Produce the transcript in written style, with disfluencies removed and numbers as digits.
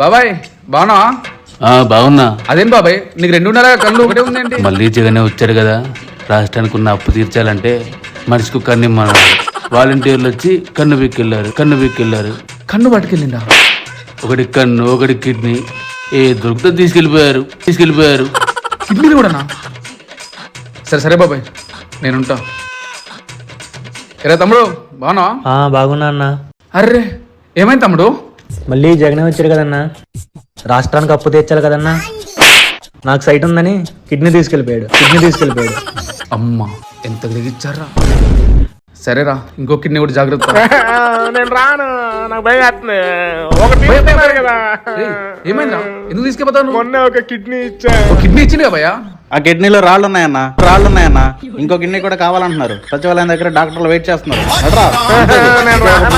బాబాయ్ బాగున్నావా? బాగున్నా. అదేం బాబాయ్ నీకు 2.5 కళ్ళు ఒకటే ఉందేంటి? మళ్ళీ జగనే వచ్చాడు కదా, రాష్ట్రానికి ఉన్న అప్పు తీర్చాలంటే మనిషికి కన్ను ఇమ్మన్నాడు. వాలంటీర్లు వచ్చి కన్ను బిక్కెళ్ళారు. కన్ను పట్టుకెళ్ళిందా? ఒకటి కన్ను, ఒకటి కిడ్నీ, ఏ దొరికితే తీసుకెళ్ళిపోయారు. కిడ్నీలు కూడానా? సరే సరే బాబాయ్ నేనుంటా. ఎరా తమ్ముడు బాగున్నావా? బాగున్నా అన్న. అర్రే ఏమైంది తమ్ముడు? మళ్ళీ జగనే వచ్చాడు కదన్నా, రాష్ట్రానికి అప్పు తీర్చాలి కదన్నా. నాకు సైట్ ఉందని కిడ్నీ తీసుకెళ్ళిపోయాడు. అమ్మా ఎంత దిగిచ్చారా. సరేరా ఇంకో కిడ్నీ కూడా జాగ్రత్త. నేను రాను, నాకు భయం వేస్తుంది. ఒకటి తీసుకున్నారు కదా. ఏమైందిరా ఎందుకు తీసుకెళ్తాను? మొన్న ఒక కిడ్నీ ఇచ్చా. కిడ్నీ ఇచ్చింది భయ్యా. ఆ కిడ్నీలో రాళ్ళు ఉన్నాయన్న. ఇంకో కిడ్నీ కూడా కావాలంటున్నారు. సచివాలయం దగ్గర డాక్టర్లు వెయిట్ చేస్తున్నారు. నేను రాను.